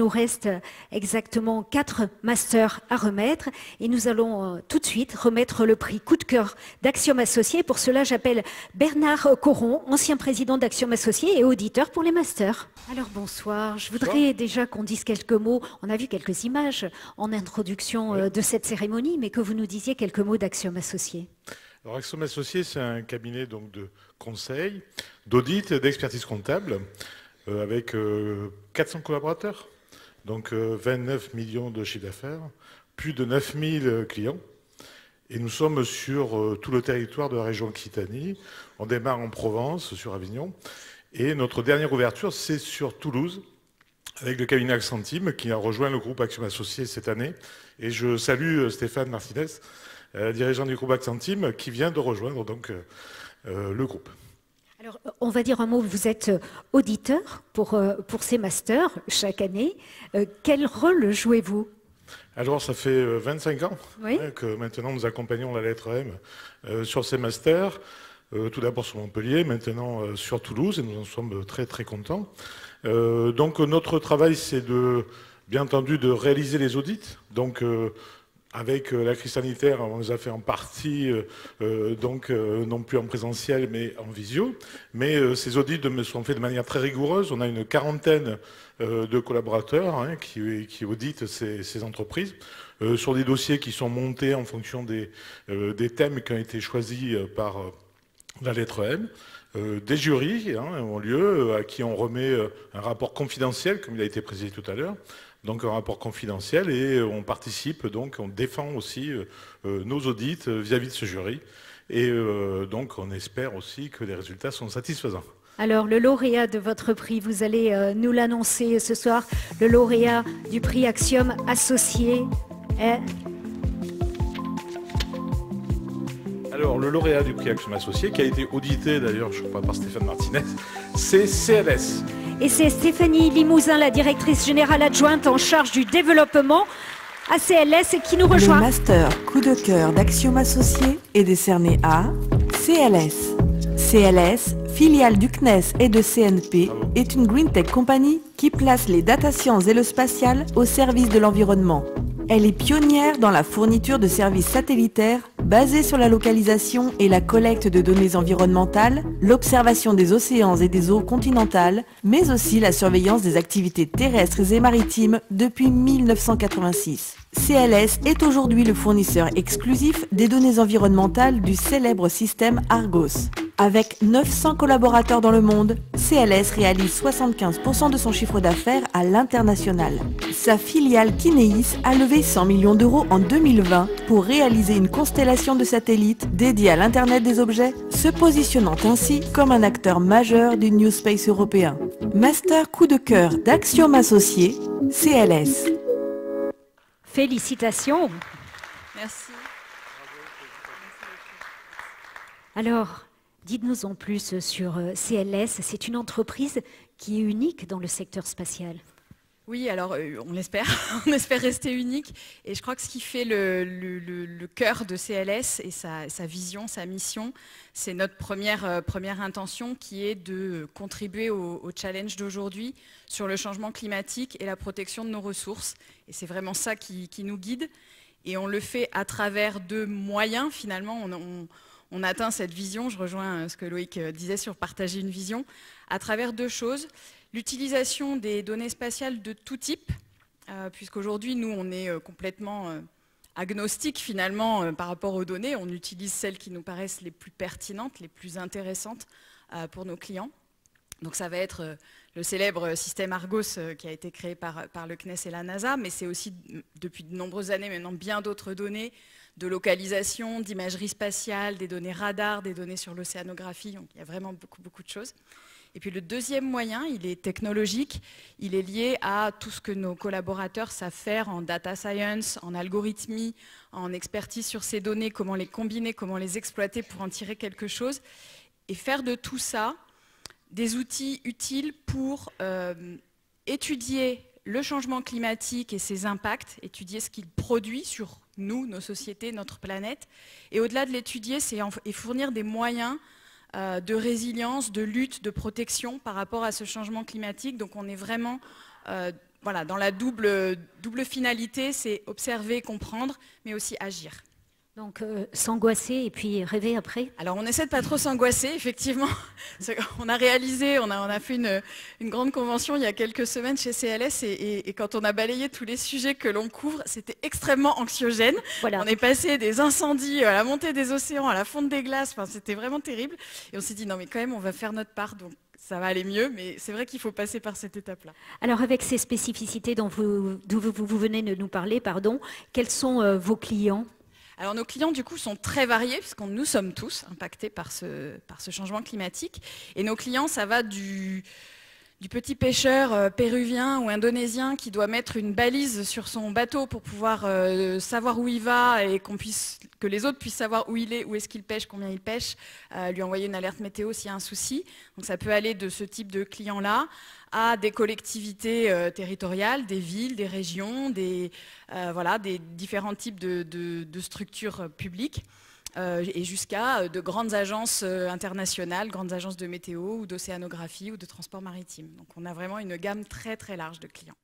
nous reste exactement 4 masters à remettre et nous allons tout de suite remettre le prix Coup de cœur d'Axiom Associés. Pour cela, j'appelle Bernard Coron, ancien président d'Axiom Associés et auditeur pour les masters. Alors bonsoir, je voudrais déjà qu'on dise quelques mots. On a vu quelques images en introduction de cette cérémonie, mais que vous nous disiez quelques mots d'Axiom Associés. Alors Axiom Associés, c'est un cabinet donc, de conseil, d'audit et d'expertise comptable avec 400 collaborateurs, donc 29 millions de chiffre d'affaires, plus de 9000 clients. Et nous sommes sur tout le territoire de la région Occitanie. On démarre en Provence, sur Avignon. Et notre dernière ouverture, c'est sur Toulouse, avec le cabinet Accentim, qui a rejoint le groupe Axiom Associés cette année. Et je salue Stéphane Martinez, dirigeant du groupe Accentim, qui vient de rejoindre donc, le groupe. Alors, on va dire un mot, vous êtes auditeur pour ces masters chaque année. Quel rôle jouez-vous ? Alors, ça fait 25 ans que maintenant nous accompagnons la lettre M sur ces masters. Tout d'abord sur Montpellier, maintenant sur Toulouse, et nous en sommes très très contents. Donc notre travail, c'est bien entendu de réaliser les audits. Donc avec la crise sanitaire, on les a fait en partie, non plus en présentiel, mais en visio. Mais ces audits sont faits de manière très rigoureuse. On a une quarantaine de collaborateurs qui auditent ces entreprises sur des dossiers qui sont montés en fonction des thèmes qui ont été choisis par la lettre M. Des jurys ont lieu, à qui on remet un rapport confidentiel, comme il a été précisé tout à l'heure. Donc un rapport confidentiel, et on participe, donc on défend aussi nos audits vis-à-vis de ce jury. Et donc on espère aussi que les résultats sont satisfaisants. Alors le lauréat de votre prix, vous allez nous l'annoncer ce soir, le lauréat du prix Axiom Associés est... Alors, le lauréat du prix Axiom Associés, qui a été audité d'ailleurs, je crois, par Stéphane Martinez, c'est CLS. Et c'est Stéphanie Limousin, la directrice générale adjointe en charge du développement à CLS, qui nous rejoint. Le master Coup de cœur d'Axiom Associés est décerné à CLS. CLS, filiale du CNES et de CNP, est une Green Tech Company qui place les data sciences et le spatial au service de l'environnement. Elle est pionnière dans la fourniture de services satellitaires basés sur la localisation et la collecte de données environnementales, l'observation des océans et des eaux continentales, mais aussi la surveillance des activités terrestres et maritimes depuis 1986. CLS est aujourd'hui le fournisseur exclusif des données environnementales du célèbre système Argos. Avec 900 collaborateurs dans le monde, CLS réalise 75% de son chiffre d'affaires à l'international. Sa filiale Kineis a levé 100 millions d'euros en 2020 pour réaliser une constellation de satellites dédiée à l'Internet des objets, se positionnant ainsi comme un acteur majeur du New Space européen. Master Coup de cœur d'Axiom Associés, CLS. Félicitations. Merci. Alors, dites-nous en plus sur CLS. C'est une entreprise qui est unique dans le secteur spatial. Oui, alors on l'espère, on espère rester unique. Et je crois que ce qui fait le cœur de CLS et sa vision, sa mission, c'est notre première intention qui est de contribuer au challenge d'aujourd'hui sur le changement climatique et la protection de nos ressources. Et c'est vraiment ça qui nous guide. Et on le fait à travers deux moyens, finalement. On atteint cette vision, je rejoins ce que Loïc disait sur partager une vision, à travers deux choses. L'utilisation des données spatiales de tout type, puisqu'aujourd'hui, nous, on est complètement agnostique finalement par rapport aux données. On utilise celles qui nous paraissent les plus pertinentes, les plus intéressantes pour nos clients. Donc ça va être le célèbre système Argos qui a été créé par le CNES et la NASA, mais c'est aussi depuis de nombreuses années maintenant bien d'autres données de localisation, d'imagerie spatiale, des données radar, des données sur l'océanographie. Donc il y a vraiment beaucoup de choses. Et puis le deuxième moyen, il est technologique, il est lié à tout ce que nos collaborateurs savent faire en data science, en algorithmie, en expertise sur ces données, comment les combiner, comment les exploiter pour en tirer quelque chose, et faire de tout ça des outils utiles pour étudier le changement climatique et ses impacts, étudier ce qu'il produit sur nous, nos sociétés, notre planète, et au-delà de l'étudier, c'est fournir des moyens de résilience, de lutte, de protection par rapport à ce changement climatique. Donc on est vraiment voilà, dans la double finalité, c'est observer, comprendre, mais aussi agir. Donc s'angoisser et puis rêver après. Alors on essaie de pas trop s'angoisser, effectivement. On a réalisé, on a fait une grande convention il y a quelques semaines chez CLS et quand on a balayé tous les sujets que l'on couvre, c'était extrêmement anxiogène. Voilà. On est passé des incendies à la montée des océans, à la fonte des glaces, enfin, c'était vraiment terrible. Et on s'est dit non mais quand même on va faire notre part, donc ça va aller mieux, mais c'est vrai qu'il faut passer par cette étape-là. Alors avec ces spécificités dont vous venez de nous parler, quels sont vos clients ? Alors nos clients du coup sont très variés puisque nous sommes tous impactés par ce changement climatique et nos clients ça va du petit pêcheur péruvien ou indonésien qui doit mettre une balise sur son bateau pour pouvoir savoir où il va et que les autres puissent savoir où il est, où est-ce qu'il pêche, combien il pêche, lui envoyer une alerte météo s'il y a un souci. Donc ça peut aller de ce type de clients-là à des collectivités territoriales, des villes, des régions, des différents types de structures publiques. Et jusqu'à de grandes agences internationales, grandes agences de météo ou d'océanographie ou de transport maritime. Donc on a vraiment une gamme très très large de clients.